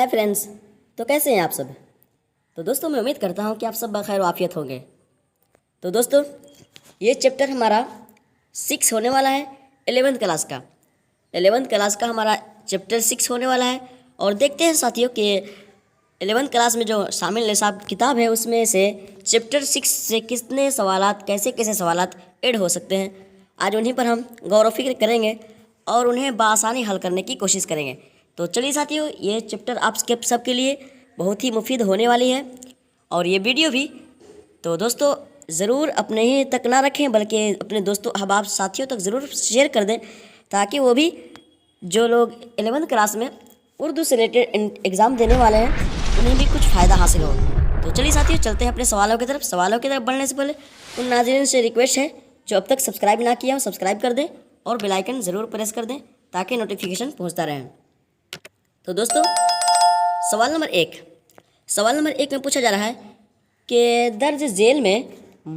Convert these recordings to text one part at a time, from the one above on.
Hi friends. तो कैसे हैं आप सब। तो दोस्तों मैं उम्मीद करता हूं कि आप सब बखैर आफियत होंगे। तो दोस्तों ये चैप्टर हमारा 6 होने वाला है 11th क्लास का हमारा चैप्टर 6 होने वाला है। और देखते हैं साथियों कि 11th क्लास में जो शामिल निसाब किताब है उसमें से चैप्टर 6 से कितने सवालात कैसे कैसे सवालात ऐड हो सकते हैं। आज उन्हीं पर हम गौर व फिक्र करेंगे और उन्हें बआसानी हल करने की कोशिश करेंगे। तो चलिए साथियों ये चैप्टर आप सबके लिए बहुत ही मुफीद होने वाली है और ये वीडियो भी। तो दोस्तों ज़रूर अपने ही तक ना रखें बल्कि अपने दोस्तों अहबाब साथियों तक ज़रूर शेयर कर दें ताकि वो भी जो लोग 11th क्लास में उर्दू से रिलेटेड एग्ज़ाम देने वाले हैं उन्हें भी कुछ फ़ायदा हासिल हो। तो चलिए साथियों चलते हैं अपने सवालों की तरफ बढ़ने से पहले उन नाज़रीन से रिक्वेस्ट है जो अब तक सब्सक्राइब ना किया हो सब्सक्राइब कर दें और बेल आइकन ज़रूर प्रेस कर दें ताकि नोटिफिकेशन पहुँचता रहे। तो दोस्तों सवाल नंबर एक में पूछा जा रहा है कि दर्ज झेल में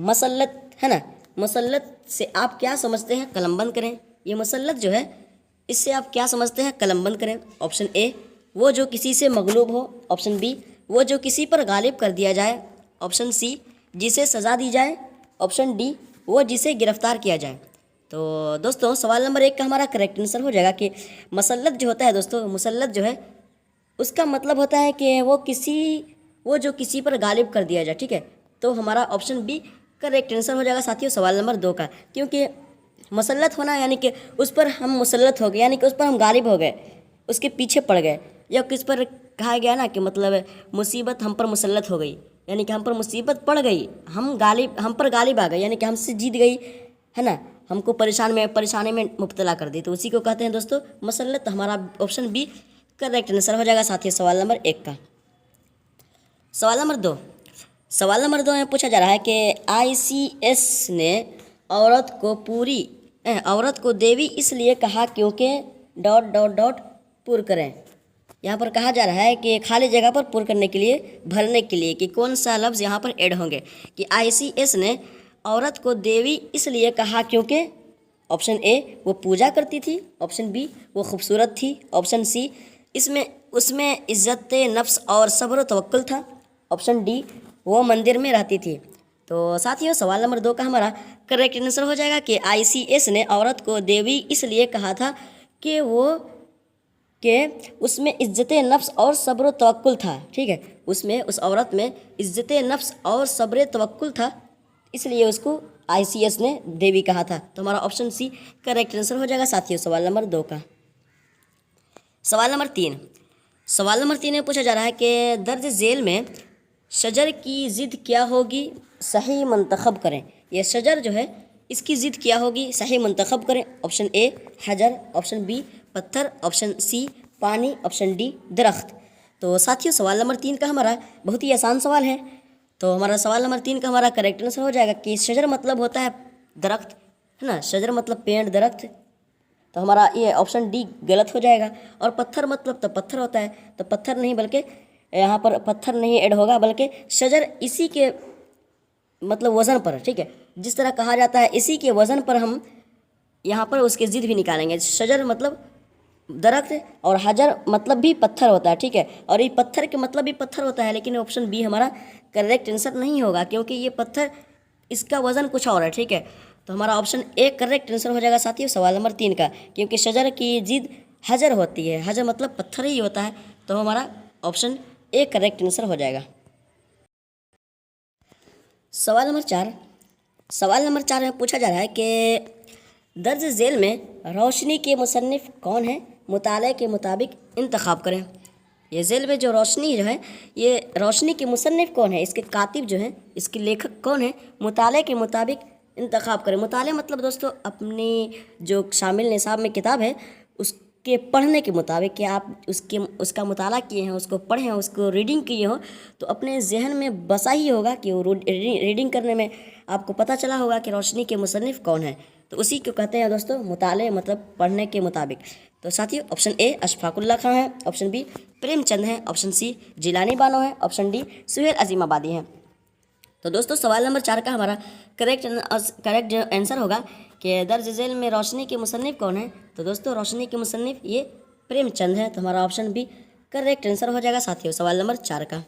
मसल्लत है ना, मसल्लत से आप क्या समझते हैं, कलमबंद करें। ये मसल्लत जो है इससे आप क्या समझते हैं, कलमबंद करें। ऑप्शन ए वो जो किसी से मगलूब हो, ऑप्शन बी वो जो किसी पर गालिब कर दिया जाए, ऑप्शन सी जिसे सज़ा दी जाए, ऑप्शन डी वो जिसे गिरफ्तार किया जाए। तो दोस्तों सवाल नंबर 1 का हमारा करेक्ट आंसर हो जाएगा कि मसल्लत जो होता है दोस्तों, मसल्लत जो है उसका मतलब होता है कि वो जो किसी पर गालिब कर दिया जाए। ठीक है, तो हमारा ऑप्शन बी करेक्ट आंसर हो जाएगा साथियों सवाल नंबर 2 का, क्योंकि मसल्लत होना यानी कि उस पर हम मुसल्लत हो गए, यानी कि उस पर हम गालिब हो गए, उसके पीछे पड़ गए। या किस पर कहा गया ना कि मतलब मुसीबत हम पर मुसल्लत हो गई, यानी कि हम पर मुसीबत पड़ गई, हम पर गालिब आ गई, यानी कि हमसे जीत गई है ना, हमको परेशानी में मुब्तला कर दी, तो उसी को कहते हैं दोस्तों मसल्लत। हमारा ऑप्शन बी करेक्ट आंसर हो जाएगा साथियों सवाल नंबर 1 का। सवाल नंबर दो में पूछा जा रहा है कि ICS ने औरत को देवी इसलिए कहा क्योंकि ... पुर करें। यहाँ पर कहा जा रहा है कि खाली जगह पर पुर करने के लिए, भरने के लिए कि कौन सा लफ्ज़ यहाँ पर ऐड होंगे कि ICS ने औरत को देवी इसलिए कहा क्योंकि ऑप्शन ए वो पूजा करती थी, ऑप्शन बी वो खूबसूरत थी, ऑप्शन सी उसमें इज़्ज़त नफ्स और सब्र व तवक्कुल था, ऑप्शन डी वो मंदिर में रहती थी। तो साथियों सवाल नंबर 2 का हमारा करेक्ट आंसर हो जाएगा कि ICS ने औरत को देवी इसलिए कहा था कि उसमें इज़्ज़त नफ्स और सब्र व तवक्कुल था। ठीक है, उस औरत में इज़्ज़त नफ्स और सब्र तवक्कुल था, इसलिए उसको ICS ने देवी कहा था। तो हमारा ऑप्शन सी करेक्ट आंसर हो जाएगा साथियों सवाल नंबर 2 का। सवाल नंबर 3 में पूछा जा रहा है कि दर्ज झेल में शजर की ज़िद क्या होगी, सही मंतखब करें। यह शजर जो है इसकी ज़िद क्या होगी, सही मंतखब करें। ऑप्शन ए हजर, ऑप्शन बी पत्थर, ऑप्शन सी पानी, ऑप्शन डी दरख्त। तो साथियों सवाल नंबर 3 का हमारा बहुत ही आसान सवाल है। तो हमारा सवाल नंबर 3 का हमारा करेक्ट आंसर हो जाएगा कि शजर मतलब होता है दरख्त है ना, शजर मतलब पेड़ दरख्त। तो हमारा ये ऑप्शन डी गलत हो जाएगा। और पत्थर मतलब तो पत्थर होता है, तो पत्थर नहीं बल्कि यहाँ पर पत्थर नहीं ऐड होगा बल्कि शजर इसी के मतलब वज़न पर, ठीक है, जिस तरह कहा जाता है इसी के वज़न पर हम यहाँ पर उसके ज़िद भी निकालेंगे। शजर मतलब दरख्त और हजर मतलब भी पत्थर होता है। ठीक है, और ये पत्थर के मतलब भी पत्थर होता है, लेकिन ऑप्शन बी हमारा करेक्ट आंसर नहीं होगा क्योंकि ये पत्थर इसका वज़न कुछ और है। ठीक है, तो हमारा ऑप्शन ए करेक्ट आंसर हो जाएगा साथियों सवाल नंबर 3 का, क्योंकि शजर की ज़िद हजर होती है, हजर मतलब पत्थर ही होता है। तो हमारा ऑप्शन ए करेक्ट आंसर हो जाएगा। सवाल नंबर 4 में पूछा जा रहा है कि दर्ज झेल में रोशनी के मुसन्निफ़ कौन है, मुताले के मुताबिक इंतखाब करें। ये झेल में जो रोशनी जो है ये रोशनी के मुसन्निफ़ कौन है, इसके कातिब जो हैं, इसके लेखक कौन है, मुताले के मुताबिक इंतखाब करें। मुताले मतलब दोस्तों अपनी जो शामिल निसाब में किताब है उसके पढ़ने के मुताबिक कि आप उसका मुताला किए हैं, उसको पढ़े हैं, उसको रीडिंग किए हो तो अपने जहन में बसा ही होगा कि वो रीडिंग करने में आपको पता चला होगा कि रोशनी के मुसन्निफ़ कौन है। तो उसी को कहते हैं दोस्तों मुताले मतलब पढ़ने के मुताबिक। तो साथियों ऑप्शन ए अशफाकुल्ला खां है, ऑप्शन बी प्रेमचंद है, ऑप्शन सी जिलानी बानो है, ऑप्शन डी सुहेल अजीमाबादी है। तो दोस्तों सवाल नंबर 4 का हमारा करेक्ट आंसर होगा कि दर्ज झेल में रोशनी के मुसन्निफ़ कौन है। तो दोस्तों रोशनी के मुसन्निफ़ ये प्रेमचंद है। तो हमारा ऑप्शन बी करेक्ट आंसर हो जाएगा साथियों सवाल नंबर 4 का।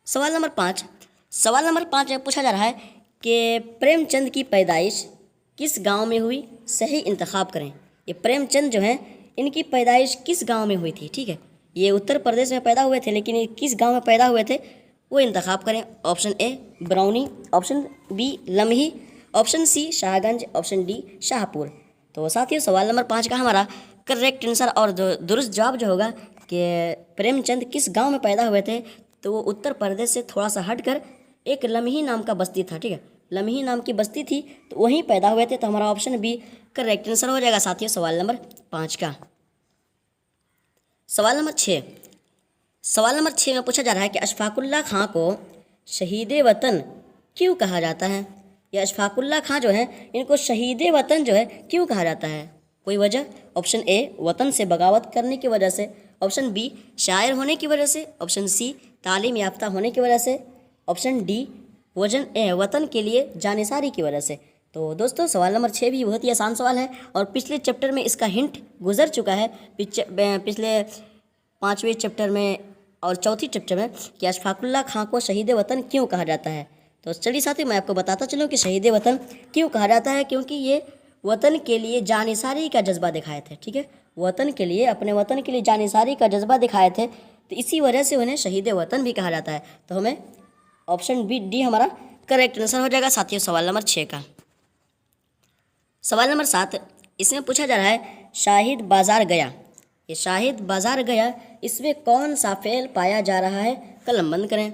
सवाल नंबर 5, सवाल नंबर 5 में पूछा जा रहा है कि प्रेमचंद की पैदाइश किस गांव में हुई, सही इंतखाब करें। ये प्रेमचंद जो हैं इनकी पैदाइश किस गांव में हुई थी, ठीक है। ये उत्तर प्रदेश में पैदा हुए थे, लेकिन ये किस गांव में पैदा हुए थे वो इंतखाब करें। Option A Barauni, option B Lamhi, option C Shahganj, option D Shahpur. तो साथियों सवाल नंबर 5 का हमारा करेक्ट आंसर और दुरुस्त जवाब जो होगा कि प्रेमचंद किस गांव में पैदा हुए थे, तो वो उत्तर प्रदेश से थोड़ा सा हटकर एक लम्ही नाम का बस्ती था, ठीक है। लम्ही नाम की बस्ती थी तो वहीं पैदा हुए थे। तो हमारा ऑप्शन बी करेक्ट आंसर हो जाएगा साथियों सवाल नंबर 5 का। सवाल नंबर 6, सवाल नंबर 6 में पूछा जा रहा है कि अशफाकुल्ला खां को शहीद वतन क्यों कहा जाता है। या अशफाकुल्ला खां जो है इनको शहीद वतन जो है क्यों कहा जाता है, कोई वजह। ऑप्शन ए वतन से बगावत करने की वजह से, ऑप्शन बी शायर होने की वजह से, ऑप्शन सी तालीम याफ्ता होने की वजह से, ऑप्शन डी वतन के लिए जानिसारी की वजह से। तो दोस्तों सवाल नंबर 6 भी बहुत ही आसान सवाल है और पिछले चैप्टर में इसका हिंट गुजर चुका है, पिछले 5वें चैप्टर में और चौथी चैप्टर में कि अशफाकुल्ला खां को शहीद वतन क्यों कहा जाता है। तो चलिए साथियों मैं आपको बताता चलूँ कि शहीद वतन क्यों कहा जाता है, क्योंकि ये वतन के लिए जानिसारी का जज्बा दिखाए थे, ठीक है। वतन के लिए, अपने वतन के लिए जानिसारी का जज्बा दिखाए थे, तो इसी वजह से उन्हें शहीद वतन भी कहा जाता है। तो हमें ऑप्शन बी डी हमारा करेक्ट आंसर हो जाएगा साथियों सवाल नंबर 6 का। सवाल नंबर 7, इसमें पूछा जा रहा है शाहिद बाजार गया। ये शाहिद बाजार गया इसमें कौन सा फेल पाया जा रहा है, कलम बंद करें।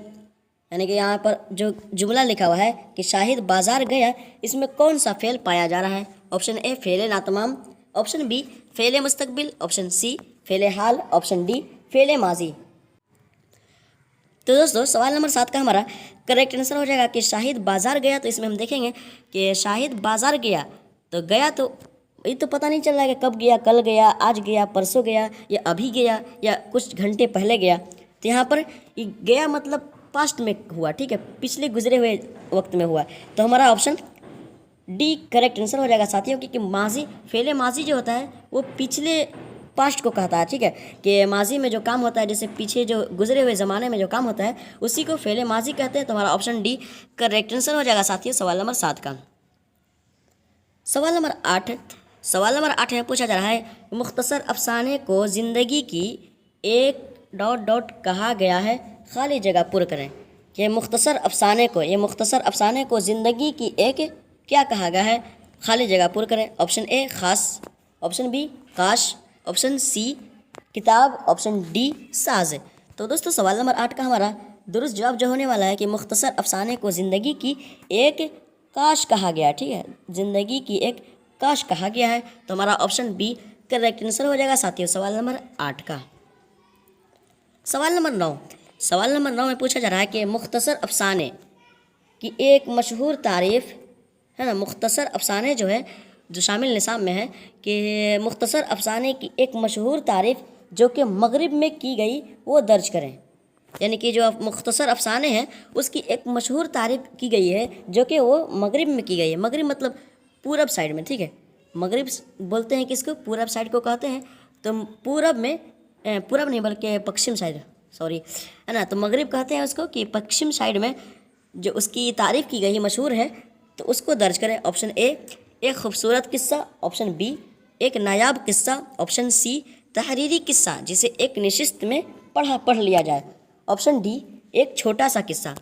यानी कि यहाँ पर जो जुमला लिखा हुआ है कि शाहिद बाजार गया इसमें कौन सा फेल पाया जा रहा है। ऑप्शन ए फेले नातमाम, ऑप्शन बी फेले मुस्तकबिल, ऑप्शन सी फेले हाल, ऑप्शन डी फेले माजी। तो दोस्तों सवाल नंबर 7 का हमारा करेक्ट आंसर हो जाएगा कि शाहिद बाजार गया। तो इसमें हम देखेंगे कि शाहिद बाजार गया तो गया तो ये तो पता नहीं चल रहा है कि कब गया, कल गया, आज गया, परसों गया, या अभी गया, या कुछ घंटे पहले गया। तो यहाँ पर ये गया मतलब पास्ट में हुआ, ठीक है, पिछले गुजरे हुए वक्त में हुआ। तो हमारा ऑप्शन डी करेक्ट आंसर हो जाएगा साथियों, क्योंकि माजी, फेले माजी जो होता है वो पिछले पास्ट को कहता है, ठीक है, कि माजी में जो काम होता है, जैसे पीछे जो गुजरे हुए ज़माने में जो काम होता है उसी को फेले माजी कहते हैं। तो हमारा ऑप्शन डी करेक्ट आंसर हो जाएगा साथियों सवाल नंबर 7 का। सवाल नंबर 8, सवाल नंबर 8 में पूछा जा रहा है मुख्तसर अफसाने को ज़िंदगी की एक ... कहा गया है, खाली जगह पुर करें। ये मुख्तसर अफसाने को, ये मुख्तसर अफसाने को ज़िंदगी की एक क्या कहा गया है, खाली जगह पुर करें। ऑप्शन ए खास, ऑप्शन बी काश, ऑप्शन सी किताब, ऑप्शन डी साज। तो दोस्तों सवाल नंबर 8 का हमारा दुरुस्त जवाब जो होने वाला है कि मुख्तसर अफसाने को ज़िंदगी की एक काश कहा गया, ठीक है, ज़िंदगी की एक काश कहा गया है। तो हमारा ऑप्शन बी करेक्ट आंसर हो जाएगा साथियों सवाल नंबर 8 का। सवाल नंबर 9, सवाल नंबर 9 में पूछा जा रहा है कि मुख्तसर अफसाने की एक मशहूर तारीफ़ है ना। मुख्तसर अफसाने जो है जो शामिल निसाब में है कि मुख्तसर अफसाने की एक मशहूर तारीफ़ जो कि मगरिब में की गई वो दर्ज करें। यानी कि जो मुख्तसर अफसाने हैं उसकी एक मशहूर तारीफ़ की गई है जो कि वो मगरिब में की गई है। मगरिब मतलब पूरब साइड में, ठीक है, मगरिब बोलते हैं किसको, पूरब साइड को कहते हैं। तो पूरब में, पूरब नहीं बल्कि पश्चिम साइड, सॉरी, है ना, तो मगरिब कहते हैं उसको कि पश्चिम साइड में जो उसकी तारीफ़ की गई मशहूर है तो उसको दर्ज करें। ऑप्शन ए एक खूबसूरत किस्सा, ऑप्शन बी एक नायाब किस्सा, ऑप्शन सी तहरीरी किस्सा जिसे एक नशिस्त में पढ़ लिया जाए, ऑप्शन डी एक छोटा सा किस्सा।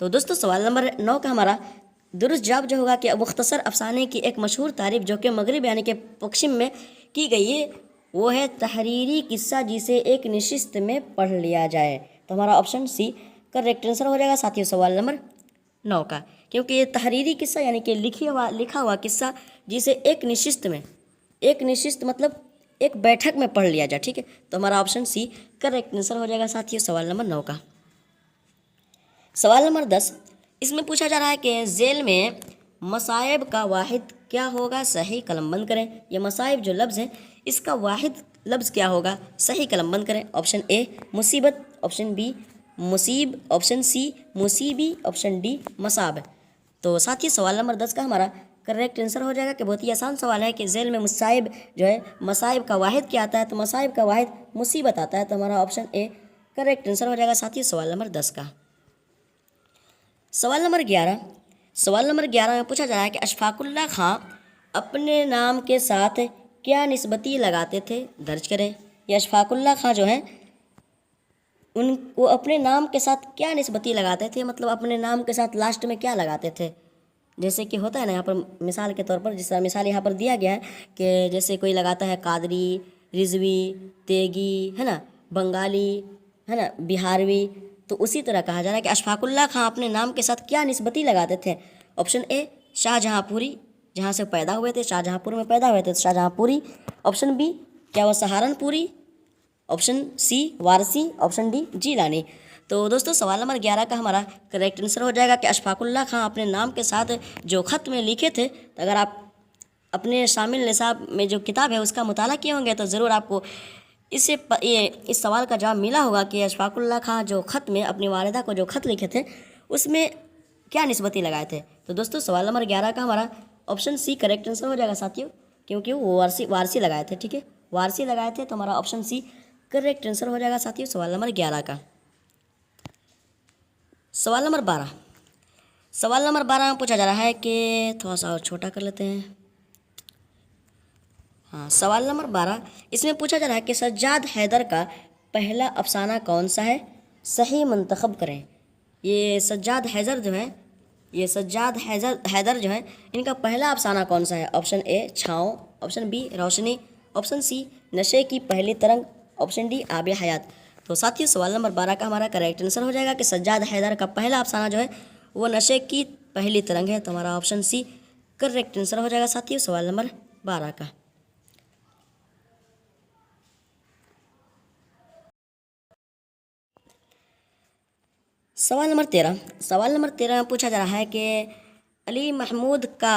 तो दोस्तों सवाल नंबर 9 का हमारा दुरुस्त जवाब जो होगा कि मुख्तसर अफसाने की एक मशहूर तारीफ़ जो कि मगरिब यानी कि पश्चिम में की गई है वो है तहरीरी किस्सा जिसे एक नशिस्त में पढ़ लिया जाए। तो हमारा ऑप्शन सी करेक्ट आंसर हो जाएगा साथियों सवाल नंबर 9 का, क्योंकि ये तहरीरी किस्सा यानी कि लिखा हुआ किस्सा जिसे एक नशिस्त में, एक नशिस्त मतलब एक बैठक में पढ़ लिया जाए, ठीक है। तो हमारा ऑप्शन सी करेक्ट आंसर हो जाएगा साथियों सवाल नंबर 9 का। सवाल नंबर 10, इसमें पूछा जा रहा है कि जेल में मसाइब का वाहिद क्या होगा, सही कलम बंद करें। ये मसाइब जो लफ्ज़ है इसका वाहिद लफ्ज़ क्या होगा, सही कलम बंद करें। ऑप्शन ए मुसीबत, ऑप्शन बी मुसीब, ऑप्शन सी मुसीबी, ऑप्शन डी मसाब। तो साथियों सवाल नंबर 10 का हमारा करेक्ट आंसर हो जाएगा कि बहुत ही आसान सवाल है कि जेल में मुसाइब जो है मसाइब का वाहिद क्या आता है, तो मसाइब का वाहिद मुसीबत आता है, तो हमारा ऑप्शन ए करेक्ट आंसर हो जाएगा साथियों सवाल नंबर 10 का। सवाल नंबर 11, सवाल नंबर 11 में पूछा जा रहा है कि अशफाकुल्ला खां अपने नाम के साथ क्या निस्बती लगाते थे, दर्ज करें। ये अशफाकुल्ला खां जो हैं उनको अपने नाम के साथ क्या निस्बती लगाते थे, मतलब अपने नाम के साथ लास्ट में क्या लगाते थे। जैसे कि होता है ना, यहाँ पर मिसाल के तौर पर, जिस तरह मिसाल यहाँ पर दिया गया है कि जैसे कोई लगाता है कादरी, रिजवी, तेगी, है ना, बंगाली, है ना, बिहारवी, तो उसी तरह कहा जा रहा है कि अशफाकुल्ला खां अपने नाम के साथ क्या निस्बती लगाते थे। ऑप्शन ए शाहजहाँपुरी, जहाँ से पैदा हुए थे, शाहजहाँपुर में पैदा हुए थे, शाहजहाँपुरी। ऑप्शन बी क्या वो Saharanpuri. Option C Warsi. Option D Jilani. तो दोस्तों सवाल नंबर 11 का हमारा करेक्ट आंसर हो जाएगा कि अशफाकुल्ला खां अपने नाम के साथ जो ख़त में लिखे थे, तो अगर आप अपने शामिल निसाब में जो किताब है उसका मुताला किए होंगे तो ज़रूर आपको इस सवाल का जवाब मिला होगा कि अशफाकुल्ला खां जो ख़त में अपनी वालिदा को जो ख़त लिखे थे उसमें क्या निस्बती लगाए थे। तो दोस्तों सवाल नंबर 11 का हमारा ऑप्शन सी करेक्ट आंसर हो जाएगा साथियों, क्योंकि वो वारसी लगाए थे। ठीक है, वारसी लगाए थे, तो हमारा ऑप्शन सी करेक्ट आंसर हो जाएगा साथियों सवाल नंबर 11 का। सवाल नंबर 12, सवाल नंबर 12 में पूछा जा रहा है कि थोड़ा सा और छोटा कर लेते हैं। हाँ, सवाल नंबर 12 इसमें पूछा जा रहा है कि सज्जाद हैदर का पहला अफसाना कौन सा है, सही मुंतखब करें। ये सज्जाद हैदर जो है, ये सज्जाद हैदर जो है, इनका पहला अफसाना कौन सा है। ऑप्शन ए छाँव, ऑप्शन बी रोशनी, ऑप्शन सी नशे की पहली तरंग, ऑप्शन डी आब हयात। तो साथियों सवाल नंबर 12 का हमारा करेक्ट आंसर हो जाएगा कि सज्जाद हैदर का पहला अफसाना जो है वो नशे की पहली तरंग है, तो हमारा ऑप्शन सी करेक्ट आंसर हो जाएगा साथियों सवाल नंबर 12 का। सवाल नंबर 13, सवाल नंबर 13 में पूछा जा रहा है कि अली महमूद का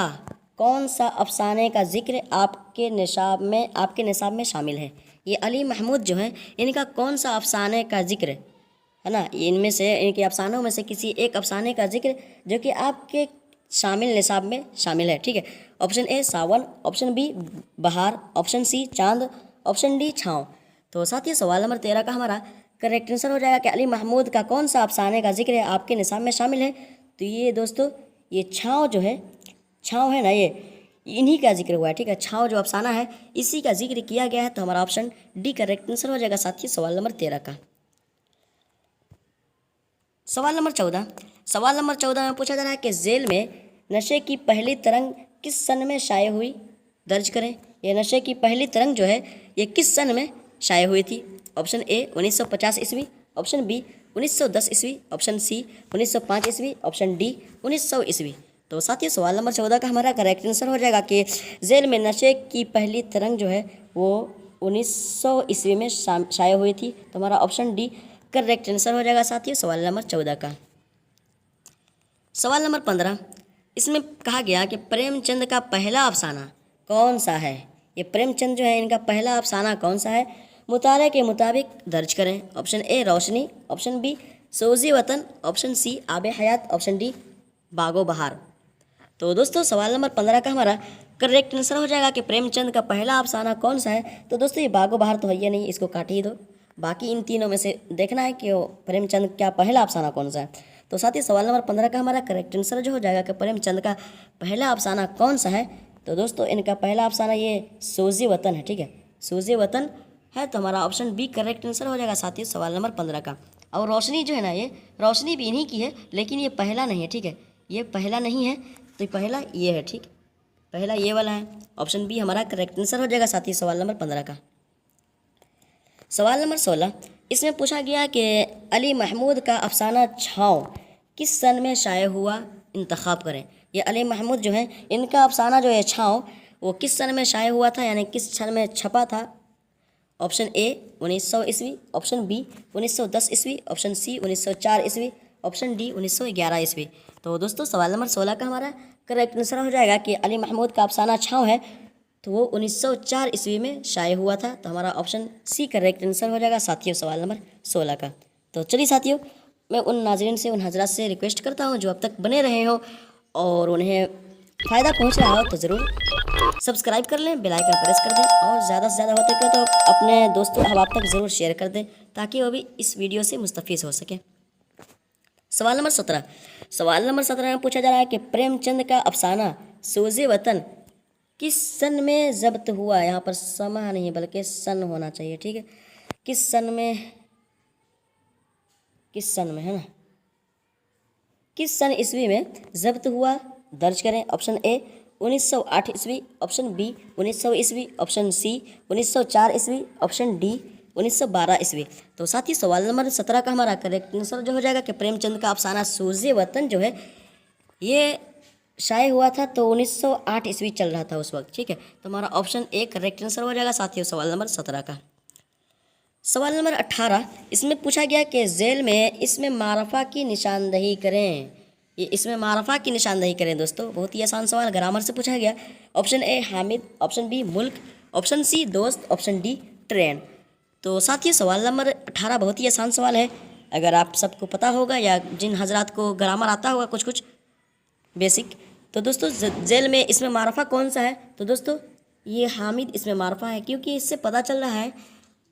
कौन सा अफसाने का जिक्र आपके निसाब में शामिल है। ये अली महमूद जो है इनका कौन सा अफसाने का जिक्र है ना, इनमें से इनके अफसानों में से किसी एक अफसाने का जिक्र जो कि आपके शामिल निसाब में शामिल है। ठीक है, ऑप्शन ए सावन, ऑप्शन बी बहार, ऑप्शन सी चांद, ऑप्शन डी छाँव। तो साथियों सवाल नंबर 13 का हमारा करेक्ट आंसर हो जाएगा कि अली महमूद का कौन सा अफसाने का जिक्र है आपके निसाब में शामिल है। तो ये दोस्तों ये छाँव जो है, छाँव है ना, ये इन्हीं का जिक्र हुआ है। ठीक है, छाँव जो अफसाना है इसी का जिक्र किया गया है, तो हमारा ऑप्शन डी करेक्ट आंसर हो जाएगा साथियों सवाल नंबर 13 का। सवाल नंबर 14, सवाल नंबर 14 में पूछा जा रहा है कि जेल में नशे की पहली तरंग किस सन में शाये हुई, दर्ज करें। ये नशे की पहली तरंग जो है ये किस सन में शाये हुई थी। ऑप्शन ए 1950 ईस्वी, ऑप्शन बी 1910 ईस्वी, ऑप्शन सी 1905 ईस्वी, ऑप्शन डी 1900 ईस्वी। तो साथियों सवाल नंबर 14 का हमारा करेक्ट आंसर हो जाएगा कि जेल में नशे की पहली तरंग जो है वो 1900 ईस्वी में शाये हुई थी, तो हमारा ऑप्शन डी करेक्ट आंसर हो जाएगा साथियों सवाल नंबर 14 का। सवाल नंबर 15 इसमें कहा गया कि प्रेमचंद का पहला अफसाना कौन सा है। ये प्रेमचंद जो है इनका पहला अफसाना कौन सा है, मुताले के मुताबिक दर्ज करें। Option A Roshni, option B Soz Watan, option सी आब हयात, ऑप्शन डी बागो बहार। तो दोस्तों सवाल नंबर 15 का हमारा करेक्ट आंसर हो जाएगा कि प्रेमचंद का पहला अफसाना कौन सा है। तो दोस्तों ये बागो बहार तो है ही नहीं, इसको काट ही दो। बाकी इन तीनों में से देखना है कि वो प्रेमचंद क्या पहला अफसाना कौन सा है। तो साथ ही सवाल नंबर 15 का हमारा करेक्ट आंसर जो हो जाएगा कि प्रेमचंद का पहला अफसाना कौन सा है। तो दोस्तों इनका पहला अफसाना ये सोज़ी वतन है। ठीक है, सोज़ी वतन है, तो हमारा ऑप्शन बी करेक्ट आंसर हो जाएगा साथियों सवाल नंबर 15 का। और रोशनी जो है ना, ये रोशनी भी इन्हीं की है, लेकिन ये पहला नहीं है। ठीक है, ये पहला नहीं है, तो पहला ये है। ठीक, पहला ये वाला है, ऑप्शन बी हमारा करेक्ट आंसर हो जाएगा साथियों सवाल नंबर 15 का। सवाल नंबर 16 इसमें पूछा गया कि अली महमूद का अफसाना छाँव किस सन में शाये हुआ, इंतखाब करें। ये अली महमूद जो है इनका अफसाना जो है छाँव वो किस सन में शाये हुआ था, यानी किस सन में छपा था। ऑप्शन ए 1900 ईस्वी, ऑप्शन बी 1910 ईस्वी, ऑप्शन सी 1904 ईस्वी, ऑप्शन डी 1911 ईस्वी। तो दोस्तों सवाल नंबर 16 का हमारा करेक्ट आंसर हो जाएगा कि अली महमूद का अफसाना छाँव है, तो वो 1904 ईस्वी में शाये हुआ था, तो हमारा ऑप्शन सी करेक्ट आंसर हो जाएगा साथियों सवाल नंबर 16 का। तो चलिए साथियों, मैं उन नाज़रीन से, उन हजरात से रिक्वेस्ट करता हूँ जो अब तक बने रहे हो और उन्हें फ़ायदा पहुंच रहा हो तो ज़रूर सब्सक्राइब कर लें, बेल आइकन प्रेस कर दें और ज़्यादा से ज़्यादा होते के तो अपने दोस्तों अहबाब तक ज़रूर शेयर कर दें ताकि वो भी इस वीडियो से मुस्तफ़ीज़ हो सके। सवाल नंबर 17। सवाल नंबर 17 में पूछा जा रहा है कि प्रेमचंद का अफसाना सोज़े वतन किस सन में ज़ब्त हुआ। यहाँ पर समा नहीं बल्कि सन होना चाहिए, ठीक है। किस सन में है ना, किस सन ईस्वी में ज़ब्त हुआ दर्ज करें। ऑप्शन ए 1908 ईस्वी, ऑप्शन बी 1900 ईस्वी, ऑप्शन सी 1904 ईस्वी, ऑप्शन डी 1912 ईस्वी। तो साथ ही सवाल नंबर 17 का हमारा करेक्ट आंसर जो हो जाएगा कि प्रेमचंद का अफसाना सोज़े वतन जो है ये शाये हुआ था तो 1908 ईस्वी चल रहा था उस वक्त, ठीक है। तो हमारा ऑप्शन ए करेक्ट आंसर हो जाएगा साथियों सवाल नंबर 17 का। सवाल नंबर 18 इसमें पूछा गया कि जेल में इसमें मारफा की निशानदही करें। ये इसमें मारफा की निशानदही करें दोस्तों, बहुत ही आसान सवाल ग्रामर से पूछा गया। ऑप्शन ए हामिद, ऑप्शन बी मुल्क, ऑप्शन सी दोस्त, ऑप्शन डी ट्रेन। तो साथियों सवाल नंबर 18 बहुत ही आसान सवाल है। अगर आप सबको पता होगा या जिन हजरात को ग्रामर आता होगा कुछ कुछ बेसिक, तो दोस्तों जेल में इसमें मारफा कौन सा है। तो दोस्तों ये हामिद इसमें मारफा है, क्योंकि इससे पता चल रहा है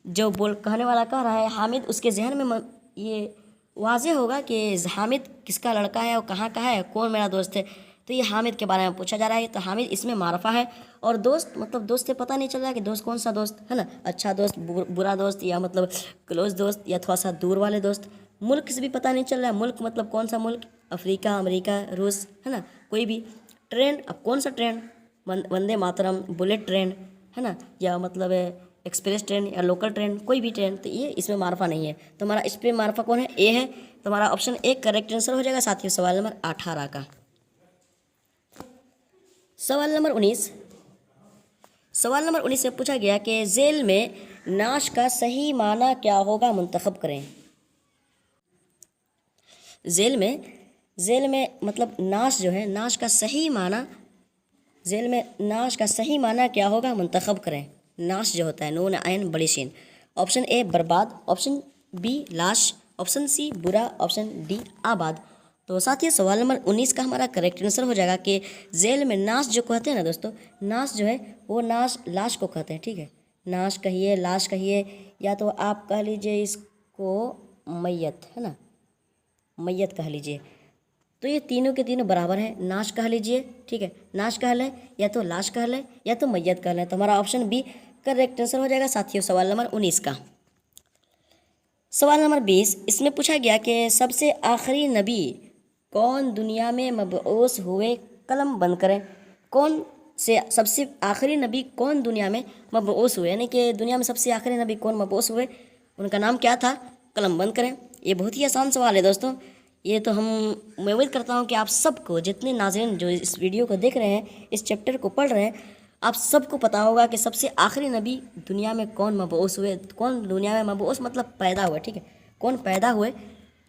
जो कहने वाला कह रहा है हामिद, उसके जहन में ये वाज़े होगा कि हामिद किसका लड़का है और कहाँ का है, कौन मेरा दोस्त है। तो ये हामिद के बारे में पूछा जा रहा है, तो हामिद इसमें मारफा है। और दोस्त मतलब दोस्त से पता नहीं चल रहा है कि दोस्त कौन सा दोस्त है ना, अच्छा दोस्त, बुरा दोस्त, या मतलब क्लोज दोस्त, या थोड़ा सा दूर वाले दोस्त। मुल्क से भी पता नहीं चल रहा है, मुल्क मतलब कौन सा मुल्क, अफ्रीका, अमेरिका, रूस, है ना, कोई भी। ट्रेन, अब कौन सा train, Vande Mataram, bullet train, है ना, या मतलब एक्सप्रेस ट्रेन या लोकल ट्रेन, कोई भी ट्रेन। तो ये इसमें मारफा नहीं है। तो हमारा इस पर मारफा कौन है, ए है। तो हमारा ऑप्शन ए करेक्ट आंसर हो जाएगा साथियों सवाल नंबर 18 का। सवाल नंबर 19। सवाल नंबर 19 में पूछा गया कि जेल में नाश का सही माना क्या होगा, मुंतखब करें। जेल में मतलब नाश जो है, नाश का सही माना, जेल में नाश का सही माना क्या होगा, मुंतखब करें। नाश जो होता है नून आयन बड़ी शीन। ऑप्शन ए बर्बाद, ऑप्शन बी लाश, ऑप्शन सी बुरा, ऑप्शन डी आबाद। तो साथियों सवाल नंबर 19 का हमारा करेक्ट आंसर हो जाएगा कि जेल में नाश जो कहते हैं ना दोस्तों, नाश जो है वो नाश लाश को कहते हैं, ठीक है। नाश कहिए, लाश कहिए, या तो आप कह लीजिए इसको मैयत, है ना, मैयत कह लीजिए। तो ये तीनों के तीनों बराबर हैं, नाश कह लीजिए, ठीक है, नाश कह लें, या तो लाश कह लें, या तो मैयत कह लें। तो हमारा ऑप्शन बी करेक्ट आंसर हो जाएगा साथियों सवाल नंबर 19 का। सवाल नंबर 20 इसमें पूछा गया कि सबसे आखिरी नबी कौन दुनिया में मबऊस हुए, कलम बंद करें। कौन से सबसे आखिरी नबी कौन दुनिया में मबऊस हुए, यानी कि दुनिया में सबसे आखिरी नबी कौन मबऊस हुए, उनका नाम क्या था, कलम बंद करें। ये बहुत ही आसान सवाल है दोस्तों। ये तो मैं उम्मीद करता हूँ कि आप सबको, जितने नाज़रीन जो इस वीडियो को देख रहे हैं, इस चैप्टर को पढ़ रहे हैं, आप सबको पता होगा कि सबसे आखिरी नबी दुनिया में कौन मबऊस हुए। कौन दुनिया में मबऊस मतलब पैदा हुए, ठीक है, कौन पैदा हुए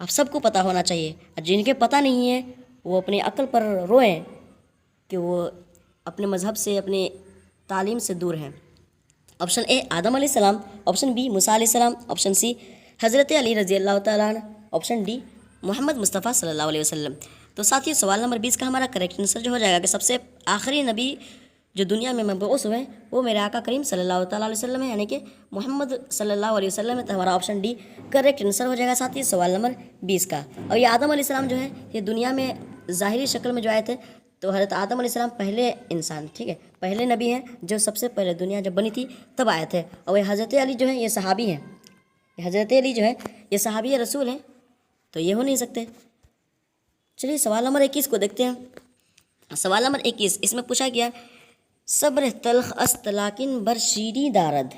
आप सबको पता होना चाहिए। और जिनके पता नहीं है वो अपनी अक्ल पर रोएं कि वो अपने मज़हब से, अपने तालीम से दूर हैं। ऑप्शन ए आदम अलैहिस्सलाम, ऑप्शन बी मूसा अलैहिस्सलाम, ऑप्शन सी हज़रत अली रज़ी अल्लाह तआला अन्हु, ऑप्शन डी मोहम्मद मुस्तफ़ा सल्लल्लाहु अलैहि वसल्लम। तो साथियों सवाल नंबर 20 का हमारा करेक्ट आंसर जो हो जाएगा कि सबसे आखिरी नबी जो दुनिया में मबऊस हुए वो मेरे आका करीम सल्लल्लाहु तआला अलैहि वसल्लम है, यानी कि मोहम्मद सल्लल्लाहु अलैहि वसल्लम है। तो हमारा ऑप्शन डी करेक्ट आंसर हो जाएगा साथियों सवाल नंबर 20 का। और ये आदम अलैहिस्सलाम जो है ये दुनिया में ज़ाहिरी शक्ल में जो आए थे, तो हज़रत आदम अलैहिस्सलाम पहले इंसान, ठीक है, पहले नबी हैं जो सबसे पहले दुनिया जब बनी थी तब आए थे। और ये हज़रत अली जो है ये सहाबी हैं, हज़रत अली जो है ये सहाबी रसूल हैं, तो ये हो नहीं सकते। चलिए सवाल नंबर 21 को देखते हैं। सवाल नंबर 21 इसमें पूछा गया सब्र तल्ख अस्त लाकिन बर शीरी दारद।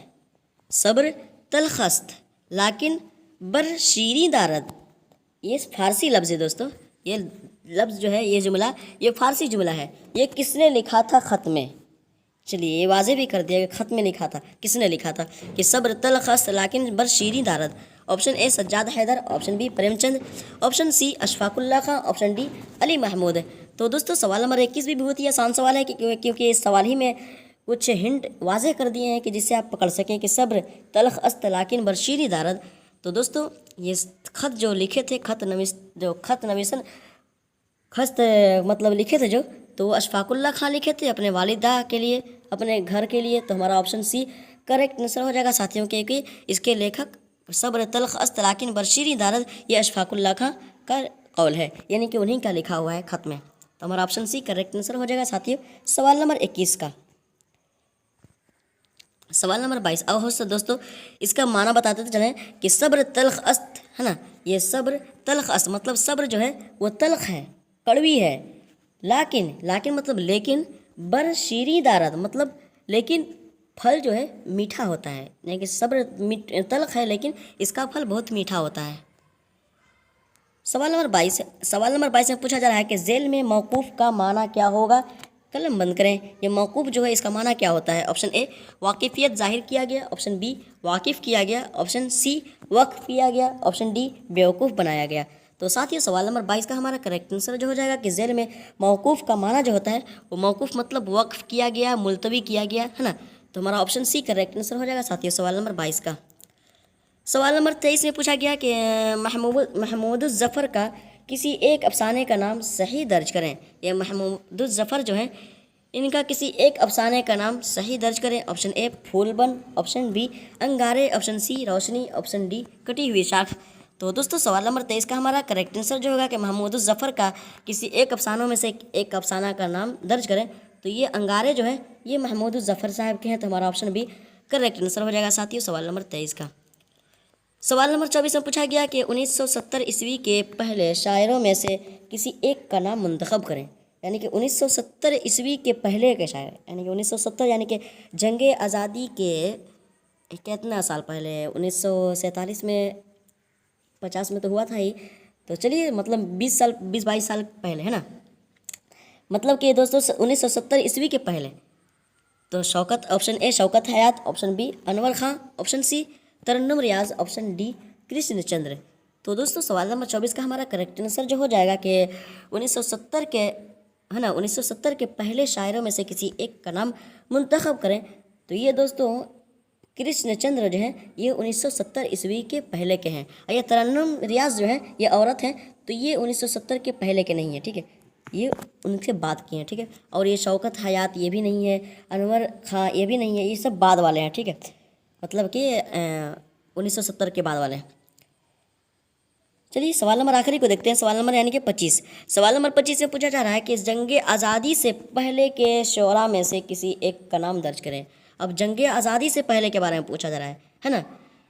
सब्र तल्ख अस्त लाकिन बर शीरी दारद, ये फारसी लफ्ज़ है दोस्तों। ये लफ्ज़ जो है, ये जुमला, ये फारसी जुमला है। ये किसने लिखा था ख़त में, चलिए ये वाज़े भी कर दिया कि ख़त में लिखा था, किसने लिखा था कि सब्र तल्ख अस्त लाकिन बर शीरी दारद। Option A Sajjad Haider, option B Premchand, option C Ashfaqulla Khan, option D Ali Mahmood. तो दोस्तों सवाल नंबर 21 भी बहुत ही आसान सवाल है क्योंकि इस सवाल ही में कुछ हिंट वाज़े कर दिए हैं कि जिससे आप पकड़ सकें कि सब्र तल्ख अस्त लाकिन बर शीरी दारद। तो दोस्तों ये ख़त जो लिखे थे, खत मतलब लिखे थे जो तो अशफाकुल्ला खां लिखे थे अपने वालिदा के लिए, अपने घर के लिए। तो हमारा ऑप्शन सी करेक्ट आंसर हो जाएगा साथियों, क्योंकि इसके लेखक सब्र तल्ख अस्त लाकिन बरशीरी दारद, ये अशफाकुल्ला खां का कौल है, यानी कि उन्हीं का लिखा हुआ है खत में। तो हमारा ऑप्शन सी करेक्ट आंसर हो जाएगा साथियों। सवाल नंबर 21 का। सवाल नंबर 22। अब हो दोस्तों इसका माना बताते चलें कि सब्र तल्ख अस्त है ना, ये सब्र तल्ख अस्त मतलब सब्र जो है वो तल्ख है, कड़वी है। लाकिन मतलब लेकिन, बर शीरी दारद मतलब लेकिन फल जो है मीठा होता है, यानी कि सब्र तल्ख है लेकिन इसका फल बहुत मीठा होता है। सवाल नंबर 22 में पूछा जा रहा है कि जेल में मौकूफ़ का माना क्या होगा। कलम बंद करें। ये मौकूफ़ जो है इसका माना क्या होता है। ऑप्शन ए वाकिफ़ियत ज़ाहिर किया गया, ऑप्शन बी वाकिफ़ किया गया, ऑप्शन सी वक्फ किया गया, ऑप्शन डी बेवकूफ़ बनाया गया। तो साथियों सवाल नंबर 22 का हमारा करेक्ट आंसर जो हो जाएगा कि जेल में मौकूफ़ का माना जो होता है वो मौकूफ़ मतलब वक्फ किया गया, मुलतवी किया गया, है ना। तो हमारा ऑप्शन सी करेक्ट आंसर हो जाएगा साथियों सवाल नंबर 22 का। सवाल नंबर 23 में पूछा गया कि महमूद ज़फ़र का किसी एक अफसाने का नाम सही दर्ज करें। ये महमूद ज़फ़र जो है इनका किसी एक अफसाने का नाम सही दर्ज करें। ऑप्शन ए फूलबन, ऑप्शन बी अंगारे, ऑप्शन सी रोशनी, ऑप्शन डी कटी हुई शाख। तो दोस्तों सवाल नंबर 23 का हमारा करेक्ट आंसर जो होगा कि महमूद ज़फ़र का किसी एक अफसानों में से एक अफसाना का नाम दर्ज करें। तो ये अंगारे जो है ये महमूद ज़फ़र साहब के हैं। तो हमारा ऑप्शन बी करेक्ट आंसर हो जाएगा साथियों सवाल नंबर 23 का। सवाल नंबर 24 में पूछा गया कि 1970 ईस्वी के पहले शायरों में से किसी एक का नाम मुंतखब करें। यानी कि 1970 ईस्वी के पहले के शायर, यानी कि 1970 यानी कि जंग आज़ादी के कितना साल पहले, 1947 में, 50 में तो हुआ था ही। तो चलिए मतलब 20-22 साल पहले, है ना। मतलब कि दोस्तों 1970 ईस्वी के पहले। तो Shaukat, option A Shaukat Hayat, option B Anwar Khan, option C Tarannum Riyaz, option D Krishnachandra. तो दोस्तों सवाल नंबर 24 का हमारा करेक्ट आंसर जो हो जाएगा कि 1970 के, है ना, 1970 के पहले शायरों में से किसी एक का नाम मुंतखब करें। तो ये दोस्तों कृष्णचंद्र जो है ये 1970 ईस्वी के पहले के हैं। और ये तरन्नुम रियाज जो है ये औरत हैं, तो ये 1970 के पहले के नहीं है, ठीक है, ये उनसे बात किए हैं, ठीक है। और ये शौकत हयात ये भी नहीं है, अनवर खां ये भी नहीं है, ये सब बाद वाले हैं, ठीक है, मतलब कि 1970 के बाद वाले। चलिए सवाल नंबर आखिरी को देखते हैं, सवाल नंबर यानी कि 25। सवाल नंबर 25 में पूछा जा रहा है कि जंग आज़ादी से पहले के शोरा में से किसी एक का नाम दर्ज करें। अब जंग आज़ादी से पहले के बारे में पूछा जा रहा है ना,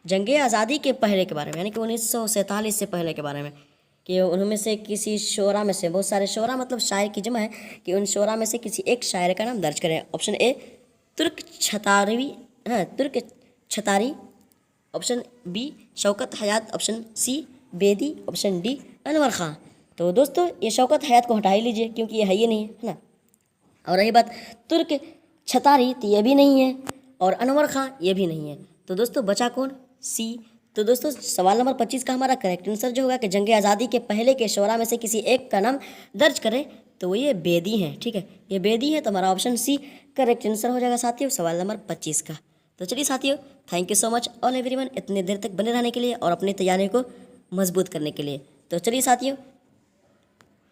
जंग आज़ादी के पहले के बारे में, यानी कि 1947 से पहले के बारे में, कि उनमें से किसी शोरा में से, बहुत सारे शोरा मतलब शायर की जमा है, कि उन शोरा में से किसी एक शायर का नाम दर्ज करें। ऑप्शन ए तुर्क छतारवी, हाँ Turk Chhatari, option B Shaukat Hayat, option C Bedi, option D Anwar Khan. तो दोस्तों ये शौकत हयात को हटा ही लीजिए क्योंकि ये है ही नहीं है ना। और रही बात तुर्क छतारी, तो ये भी नहीं है, और अनवर खां ये भी नहीं है। तो दोस्तों बचा कौन, सी। तो दोस्तों सवाल नंबर 25 का हमारा करेक्ट आंसर जो होगा कि जंग आज़ादी के पहले के शोरा में से किसी एक का नाम दर्ज करें, तो वो ये बेदी हैं, ठीक है, ये बेदी है। तो हमारा ऑप्शन सी करेक्ट आंसर हो जाएगा साथियों सवाल नंबर 25 का। तो चलिए साथियों thank you so much all everyone इतने देर तक बने रहने के लिए और अपनी तैयारी को मजबूत करने के लिए। तो चलिए साथियों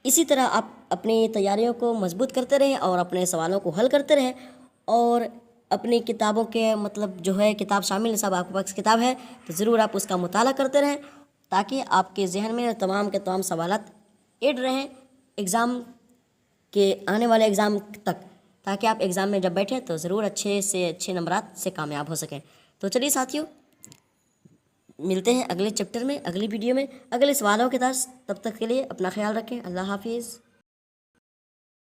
इसी तरह आप अपनी तैयारियों को मजबूत करते रहें और अपने सवालों को हल करते रहें, और अपनी किताबों के मतलब जो है किताब शामिल है, सब आपके पास किताब है तो ज़रूर आप उसका मुताला करते रहें ताकि आपके जहन में तमाम के तमाम सवालात ऐड रहें एग्ज़ाम के आने वाले एग्ज़ाम तक, ताकि आप एग्ज़ाम में जब बैठें तो ज़रूर अच्छे से अच्छे नंबरात से कामयाब हो सकें। तो चलिए साथियों मिलते हैं अगले चैप्टर में, अगली वीडियो में, अगले सवालों के साथ। तब तक के लिए अपना ख्याल रखें। अल्लाह हाफिज़।